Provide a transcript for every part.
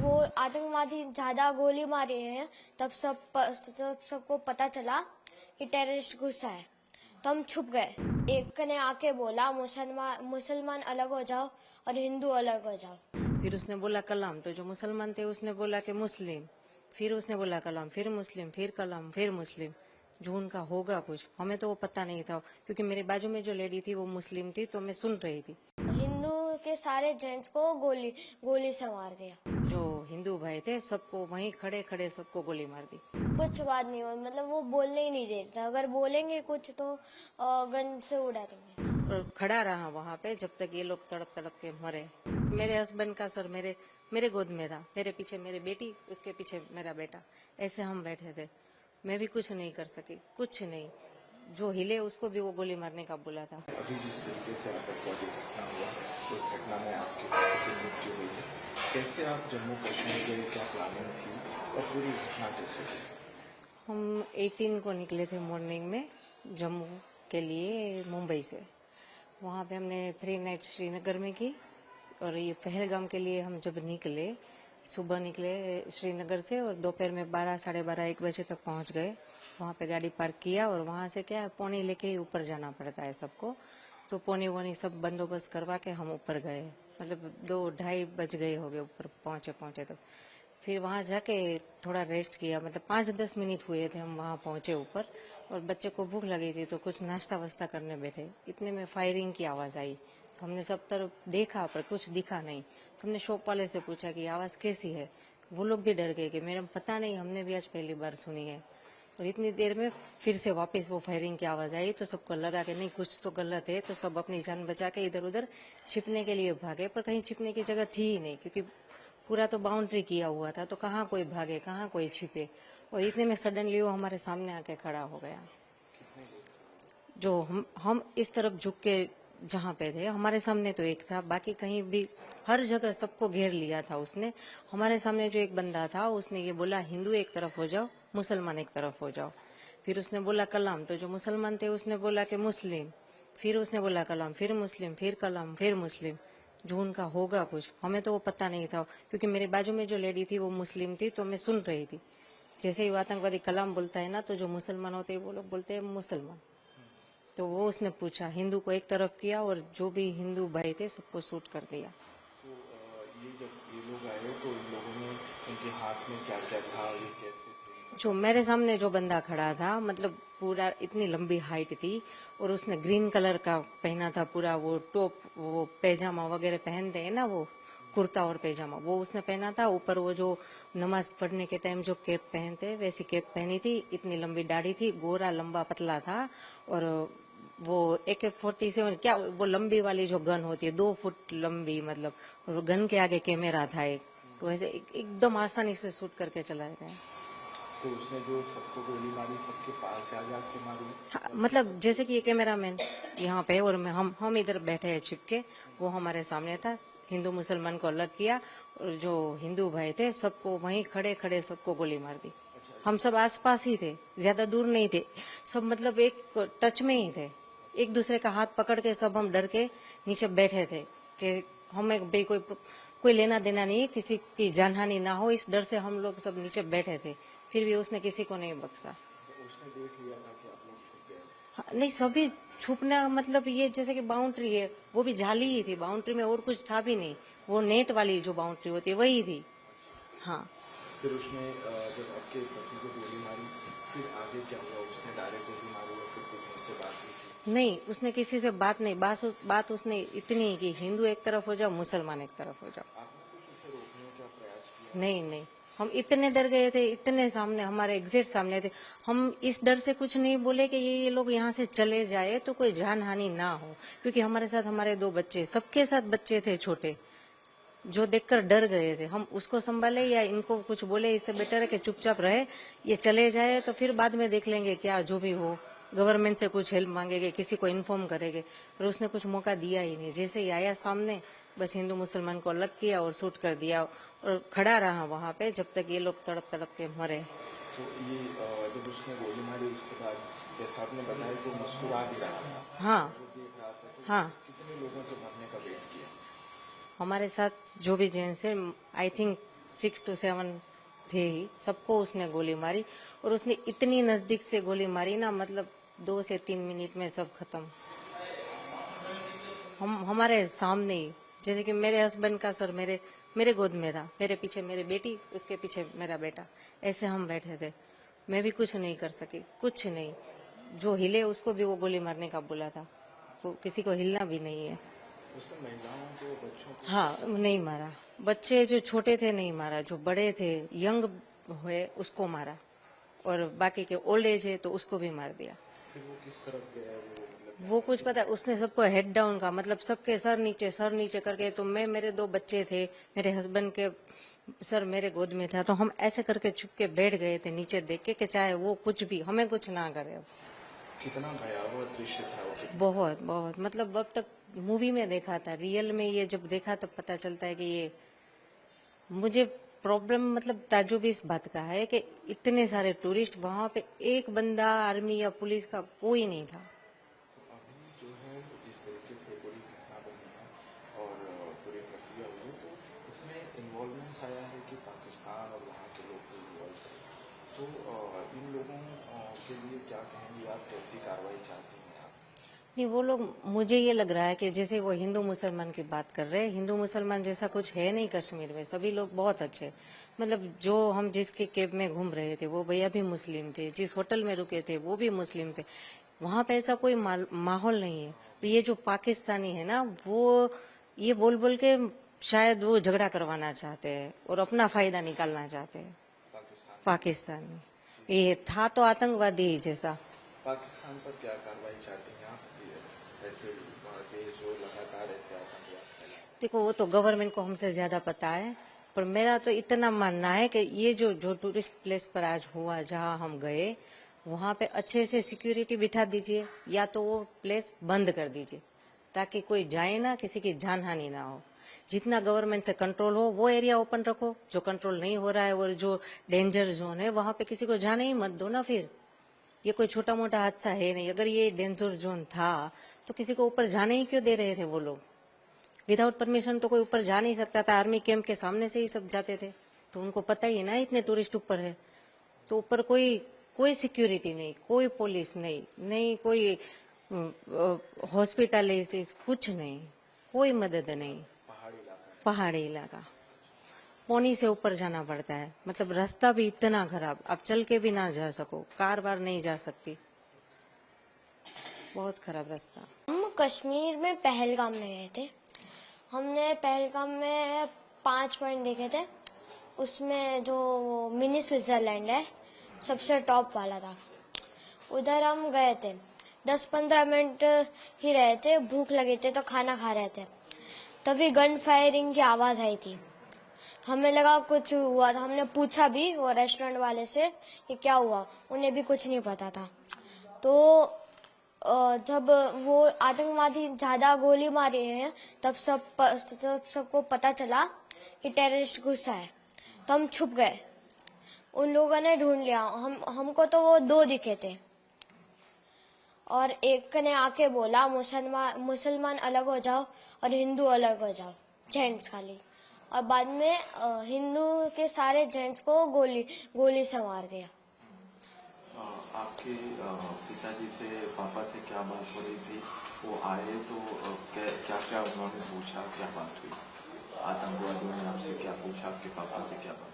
आतंकवादी ज्यादा गोली मारी है तब सबको पता चला कि टेररिस्ट घुसा है, तो हम छुप गए। एक ने आके बोला मुसलमान अलग हो जाओ और हिंदू अलग हो जाओ। फिर उसने बोला कलाम, तो जो मुसलमान थे उसने बोला कि मुस्लिम, फिर उसने बोला कलाम, फिर मुस्लिम, फिर कलाम, फिर मुस्लिम। जो उनका होगा कुछ, हमें तो वो पता नहीं था, क्योंकि मेरे बाजू में जो लेडी थी वो मुस्लिम थी, तो मैं सुन रही थी। हिंदू के सारे जेंट्स को गोली से मार दिया। जो हिंदू भाई थे सबको वहीं खड़े खड़े सबको गोली मार दी। कुछ बात नहीं हुई, मतलब वो बोलने ही नहीं देता, अगर बोलेंगे कुछ तो गन से उड़ा देंगे। और खड़ा रहा वहाँ पे जब तक ये लोग तड़प तड़प के मरे। मेरे हस्बैंड का सर मेरे गोद में था, मेरे पीछे मेरी बेटी, उसके पीछे मेरा बेटा, ऐसे हम बैठे थे। मैं भी कुछ नहीं कर सकी, कुछ नहीं। जो हिले उसको भी वो गोली मारने का बोला था। अभी जिस तरीके से आतंकवादी घटना हुआ, उस घटना में आपकी बेटी की मृत्यु हुई है, कैसे आप जम्मू कश्मीर गए, क्या प्लानिंग थी और पूरी घटना कैसे हुई? हम 18 को निकले थे मॉर्निंग में जम्मू के लिए मुंबई से। वहाँ पे हमने 3 नाइट श्रीनगर में की, और ये पहलगाम के लिए हम जब निकले, सुबह निकले श्रीनगर से और दोपहर में 12, साढ़े 12, 1 बजे तक पहुँच गए। वहाँ पे गाड़ी पार्क किया और वहाँ से क्या पौनी लेके ही ऊपर जाना पड़ता है सबको, तो पौनी वोनी सब बंदोबस्त करवा के हम ऊपर गए। मतलब 2-2:30 बज गए हो गए ऊपर पहुँचे तब। फिर वहाँ जाके थोड़ा रेस्ट किया, मतलब 5-10 मिनट हुए थे हम वहाँ पहुँचे ऊपर, और बच्चे को भूख लगी थी तो कुछ नाश्ता वास्ता करने बैठे। इतने में फायरिंग की आवाज़ आई, तो हमने सब तरफ देखा पर कुछ दिखा नहीं। तो हमने शॉप वाले से पूछा कि आवाज़ कैसी है। वो लोग भी डर गए कि मैडम पता नहीं, हमने भी आज पहली बार सुनी है। और इतनी देर में फिर से वापस वो फायरिंग की आवाज़ आई, तो सबको लगा कि नहीं कुछ तो गलत है, तो सब अपनी जान बचा के इधर उधर छिपने के लिए भागे। पर कहीं छिपने की जगह थी ही नहीं, क्योंकि पूरा तो बाउंड्री किया हुआ था, तो कहाँ कोई भागे, कहाँ कोई छिपे। और इतने में सडनली वो हमारे सामने आके खड़ा हो गया। जो हम इस तरफ झुक के जहाँ पे थे, हमारे सामने तो एक था, बाकी कहीं भी हर जगह सबको घेर लिया था उसने। हमारे सामने जो एक बंदा था उसने ये बोला हिंदू एक तरफ हो जाओ, मुसलमान एक तरफ हो जाओ। फिर उसने बोला कलाम, तो जो मुसलमान थे उसने बोला कि मुस्लिम, फिर उसने बोला कलाम, फिर मुस्लिम, फिर कलाम, फिर मुस्लिम। जो उनका होगा कुछ, हमें तो वो पता नहीं था, क्योंकि मेरे बाजू में जो लेडी थी वो मुस्लिम थी, तो मैं सुन रही थी। जैसे ही वो आतंकवादी कलाम बोलता है ना, तो जो मुसलमान होते हैं वो लोग बोलते हैं मुसलमान। तो वो उसने पूछा, हिंदू को एक तरफ किया और जो भी हिंदू भाई थे सबको शूट कर दिया। तो ये जब ये लोग आए तो इन लोगों ने उनके हाथ में क्या क्या था, ये कैसे थे? जो मेरे सामने जो बंदा खड़ा था, मतलब पूरा इतनी लंबी हाइट थी, और उसने ग्रीन कलर का पहना था पूरा, वो टॉप, वो पैजामा वगैरह पहनते हैं ना, वो कुर्ता और पैजामा, वो उसने पहना था। ऊपर वो जो नमाज पढ़ने के टाइम जो कैप पहनते हैं वैसी कैप पहनी थी। इतनी लंबी दाढ़ी थी, गोरा लंबा पतला था। और वो AK-47 क्या, वो लंबी वाली जो गन होती है 2 फुट लंबी, मतलब, और गन के आगे कैमरा था एक, तो ऐसे एकदम आसानी से शूट करके चलाया गया। तो उसने जो सबको गोली मारी, सबके पास जा के मारी? हाँ, मतलब जैसे कि ये कैमरामैन यहाँ पे और मैं, हम इधर बैठे हैं छिपके, वो हमारे सामने था। हिंदू मुसलमान को अलग किया, और जो हिंदू भाई थे सबको वहीं खड़े खड़े सबको गोली मार दी। हम सब आसपास ही थे, ज्यादा दूर नहीं थे, सब मतलब एक टच में ही थे। एक दूसरे का हाथ पकड़ के सब हम डर के नीचे बैठे थे कि हमें भाई कोई लेना देना नहीं है, किसी की जानहानि ना हो, इस डर से हम लोग सब नीचे बैठे थे। फिर भी उसने किसी को नहीं बख्शा। तो उसने देख लिया था कि आप लोग छुप गए? हाँ, नहीं, सभी छुपना मतलब ये जैसे कि बाउंड्री है, वो भी जाली ही थी, बाउंड्री में और कुछ था भी नहीं। वो नेट वाली जो बाउंड्री होती है वही थी। हाँ, फिर उसने जब आपके पति को गोली मारी, फिर आगे क्या हुआ? उसने डायरेक्ट गोली मारी या फिर कुछ उनसे बात हुई थी? नहीं, उसने किसी से बात नहीं, बात उसने इतनी कि हिंदू एक तरफ हो जाओ, मुसलमान एक तरफ हो जाओ। आपने कुछ उसे रोकने का प्रयास किया? नहीं, हम इतने डर गए थे, इतने सामने, हमारे एग्जैक्ट सामने थे। हम इस डर से कुछ नहीं बोले कि ये लोग यहाँ से चले जाए तो कोई जान हानि ना हो, क्योंकि हमारे साथ हमारे 2 बच्चे, सबके साथ बच्चे थे छोटे, जो देखकर डर गए थे। हम उसको संभाले या इनको कुछ बोले, इससे बेटर है कि चुपचाप रहे, ये चले जाए तो फिर बाद में देख लेंगे, क्या जो भी हो, गवर्नमेंट से कुछ हेल्प मांगेंगे, किसी को इन्फॉर्म करेंगे। पर उसने कुछ मौका दिया ही नहीं, जैसे ही आया सामने बस हिंदू मुसलमान को अलग किया और शूट कर दिया, और खड़ा रहा वहां पे जब तक ये लोग तड़प तड़प के मरे। तो ये जब उसने गोली मारी उसके बाद जैसा आपने बताया कि मुस्कुरा भी रहा था, हाँ, वो देख रहा था, तो हाँ, कितने लोगों के मरने का वेट किया? हमारे साथ जो भी जेंट्स है, आई थिंक 6 to 7 थे ही, सबको उसने गोली मारी। और उसने इतनी नजदीक से गोली मारी ना, मतलब 2 से 3 मिनट में सब खत्म। हमारे सामने ही, जैसे कि मेरे हस्बैंड का सर मेरे गोद में था, मेरे पीछे मेरी बेटी, उसके पीछे मेरा बेटा, ऐसे हम बैठे थे। मैं भी कुछ नहीं कर सकी, कुछ नहीं। जो हिले उसको भी वो गोली मारने का बोला था, किसी को हिलना भी नहीं है। उसने महिलाओं को, बच्चों को? हाँ, नहीं मारा। बच्चे जो छोटे थे नहीं मारा, जो बड़े थे, यंग हुए, उसको मारा। और बाकी के ओल्ड एज है तो उसको भी मार दिया। फिर वो किस तरफ गया? वो कुछ पता, उसने सबको हेड डाउन का, मतलब सबके सर नीचे करके। तो मेरे 2 बच्चे थे, मेरे हस्बैंड के सर मेरे गोद में था, तो हम ऐसे करके चुप के बैठ गए थे नीचे देख के, कि चाहे वो कुछ भी हमें कुछ ना करे। अब कितना भयावह दृश्य था वो? बहुत बहुत, मतलब अब तक मूवी में देखा था, रियल में ये जब देखा तब पता चलता है कि ये मुझे प्रॉब्लम, मतलब ताज्जुब इस बात का है कि इतने सारे टूरिस्ट, वहां पे एक बंदा आर्मी या पुलिस का कोई नहीं था। तो अभी जो है जिस तरीके से बड़ी घटना बनी है और पूरी प्रक्रिया हुई, तो इसमें इन्वॉल्वमेंट्स आया है कि पाकिस्तान और वहाँ के लोग भी इन्वॉल्व थे। तो इन लोगों के लिए क्या कहेंगी आप, कैसी कार्रवाई चाहती हैं आप? नहीं, वो लोग, मुझे ये लग रहा है कि जैसे वो हिंदू मुसलमान की बात कर रहे हैं, हिंदू मुसलमान जैसा कुछ है नहीं कश्मीर में। सभी लोग बहुत अच्छे, मतलब जो हम जिसके कैब में घूम रहे थे वो भैया भी मुस्लिम थे, जिस होटल में रुके थे वो भी मुस्लिम थे। वहां पे ऐसा कोई माहौल नहीं है। ये जो पाकिस्तानी है ना, वो ये बोल बोल के शायद वो झगड़ा करवाना चाहते हैं और अपना फायदा निकालना चाहते हैं। पाकिस्तानी ये था तो आतंकवादी ही जैसा। पाकिस्तान पर क्या कार्रवाई चाहती हैं आप? ऐसे देश जो लगातार ऐसे आतंकवाद फैला। देखो, वो तो गवर्नमेंट को हमसे ज्यादा पता है, पर मेरा तो इतना मानना है कि ये जो टूरिस्ट प्लेस पर आज हुआ, जहां हम गए, वहां पे अच्छे से सिक्योरिटी बिठा दीजिए, या तो वो प्लेस बंद कर दीजिए, ताकि कोई जाए ना, किसी की जान हानि ना हो। जितना गवर्नमेंट से कंट्रोल हो वो एरिया ओपन रखो, जो कंट्रोल नहीं हो रहा है और जो डेंजर जोन है वहां पे किसी को जाने ही मत दो ना। फिर ये कोई छोटा मोटा हादसा है नहीं। अगर ये डेंजर जोन था तो किसी को ऊपर जाने ही क्यों दे रहे थे वो लोग? विदाउट परमिशन तो कोई ऊपर जा नहीं सकता था। आर्मी कैंप के सामने से ही सब जाते थे, तो उनको पता ही है ना इतने टूरिस्ट ऊपर है। तो ऊपर कोई सिक्योरिटी नहीं, कोई पुलिस नहीं कोई हॉस्पिटलिटीज, कुछ नहीं, कोई मदद नहीं। पहाड़ी इलाका, पौनी से ऊपर जाना पड़ता है, मतलब रास्ता भी इतना खराब, आप चल के भी ना जा सको, कार बार नहीं जा सकती, बहुत खराब रास्ता। हम कश्मीर में पहलगाम में गए थे। हमने पहलगाम में 5 पॉइंट देखे थे। उसमें जो मिनी स्विट्जरलैंड है सबसे टॉप वाला था, उधर हम गए थे। 10-15 मिनट ही रहे थे, भूख लगी थी तो खाना खा रहे थे, तभी गन फायरिंग की आवाज आई थी। हमें लगा कुछ हुआ था, हमने पूछा भी वो रेस्टोरेंट वाले से कि क्या हुआ, उन्हें भी कुछ नहीं पता था। तो जब वो आतंकवादी ज्यादा गोली मारी है तब सबको पता चला कि टेररिस्ट घुसा है, तो हम छुप गए। उन लोगों ने ढूंढ लिया, हमको तो वो 2 दिखे थे, और एक ने आके बोला मुसलमान अलग हो जाओ और हिंदू अलग हो जाओ, जेंट्स खाली। और बाद में हिंदू के सारे जेंट्स को गोली से मार दिया। आपके पिताजी से, पापा से क्या बात हो रही थी? वो आए तो क्या क्या उन्होंने पूछा, क्या बात हुई? आतंकवादियों ने आपसे क्या पूछा, आपके पापा से क्या बात?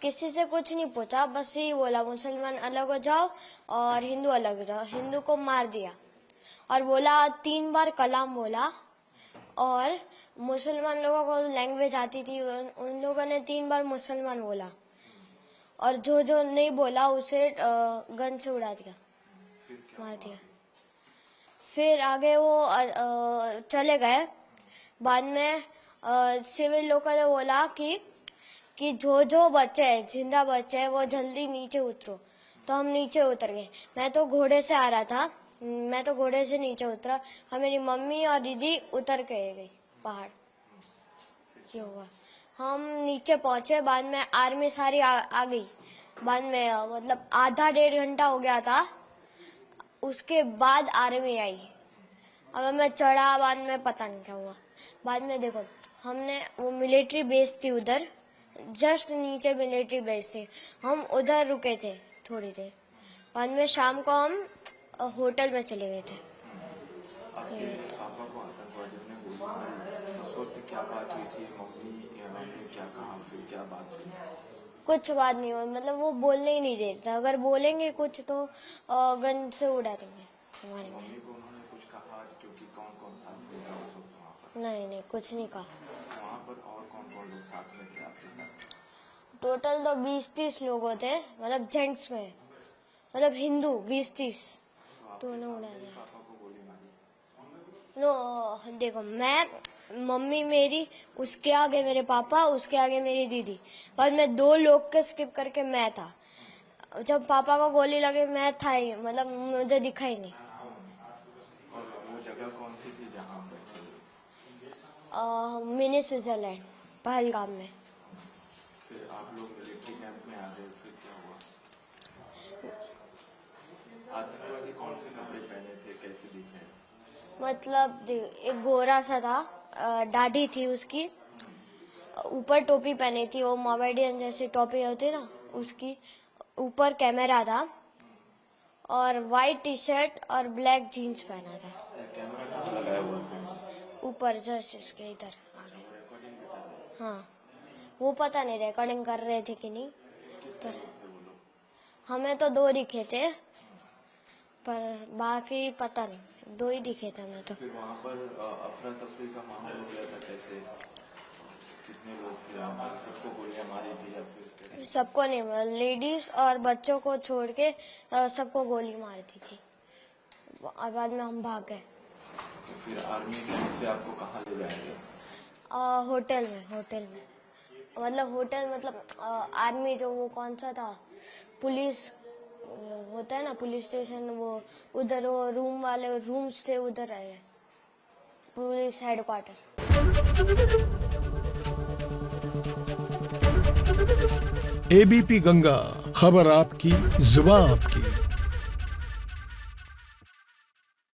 किसी से कुछ नहीं पूछा, बस यही बोला मुसलमान अलग हो जाओ और हिंदू अलग हो जाओ। हिंदू को मार दिया और बोला 3 बार कलाम बोला, और मुसलमान लोगों को लैंग्वेज आती थी, उन लोगों ने 3 बार मुसलमान बोला, और जो नहीं बोला उसे गन से उड़ा दिया, मार दिया। फिर आगे वो चले गए। बाद में सिविल लोगों ने बोला कि जो बच्चे हैं, जिंदा बच्चे हैं, वो जल्दी नीचे उतरो। तो हम नीचे उतर गए। मैं तो घोड़े से आ रहा था, मैं तो घोड़े से नीचे उतरा, और मेरी मम्मी और दीदी उतर के गई पहाड़। ये हुआ, हम नीचे पहुंचे। बाद में आर्मी सारी आ गई। बाद में मतलब आधा 1.5 घंटा हो गया था, उसके बाद आर्मी आई। अब मैं चढ़ा, बाद में पता नहीं क्या हुआ। बाद में देखो हमने वो मिलिट्री बेस थी उधर, जस्ट नीचे मिलिट्री बेस थी, हम उधर रुके थे थोड़ी देर। बाद में शाम को हम होटल में चले गए थे। आपके पापा को आतंकवादियों ने गोली मारी, उस वक्त क्या बात हुई थी? मम्मी ने क्या कहा, फिर क्या बात हुई? कुछ बात नहीं हुई, मतलब वो बोलने ही नहीं देते, अगर बोलेंगे कुछ तो गन से उड़ा देंगे हमारे में। मम्मी को उन्होंने कुछ कहा क्योंकि कौन कौन साथ में था उस वक्त वहाँ पर? नहीं, कुछ नहीं कहा। वहाँ पर और कौन कौन लोग साथ में थे आपके साथ? टोटल तो 20-30 लोग थे, मतलब जेंट्स में, मतलब हिंदू 20-30 दोनों उड़ा दिया। पापा को गोली मारी? नो देखो, मैं मम्मी मेरी, उसके आगे मेरे पापा, उसके आगे मेरी दीदी, पर मैं 2 लोग के स्किप करके मैं था। जब पापा को गोली लगे मैं था ही, मतलब मुझे दिखा ही नहीं। और वो जगह कौन सी थी जहाँ आप बैठे थे? मिनी स्विट्जरलैंड, पहलगाम में। फिर आप लोग मिलिट्री कैंप में आ गए, फिर क्या हुआ? आतंकवादी कौन से कपड़े पहने थे, कैसे दिखे? मतलब एक गोरा सा था, दाढ़ी थी उसकी, ऊपर टोपी पहनी थी, वो मोमेडियन जैसी टोपी होती ना उसकी, ऊपर कैमरा था और वाइट टी शर्ट और ब्लैक जीन्स पहना था। कैमरा कहाँ लगाया हुआ था? ऊपर जस्ट इसके इधर आगे। रिकॉर्डिंग भी कर रहे थे? हाँ, वो पता नहीं रिकॉर्डिंग कर रहे थे कि नहीं, पर थे वो लोग? हमें तो 2 दिखे थे, पर बाकी पता नहीं, 2 ही दिखे थे हमें तो। फिर वहाँ पर अफरा तफरी का माहौल हो गया था, कैसे? कितने लोग थे वहाँ पर? सबको गोलियां मारी थी या फिर कैसे? सबको नहीं, लेडीज और बच्चों को छोड़ के सबको गोली मारी थी। और बाद में हम भाग गए। तो फिर आर्मी से आपको कहाँ ले जाया गया? होटल में मतलब होटल, मतलब आर्मी जो वो कौन सा था, पुलिस होता है ना, पुलिस स्टेशन, वो उधर वो रूम वाले रूम्स थे, उधर आए, पुलिस हेडक्वार्टर। एबीपी गंगा, खबर आपकी, जुबान आपकी।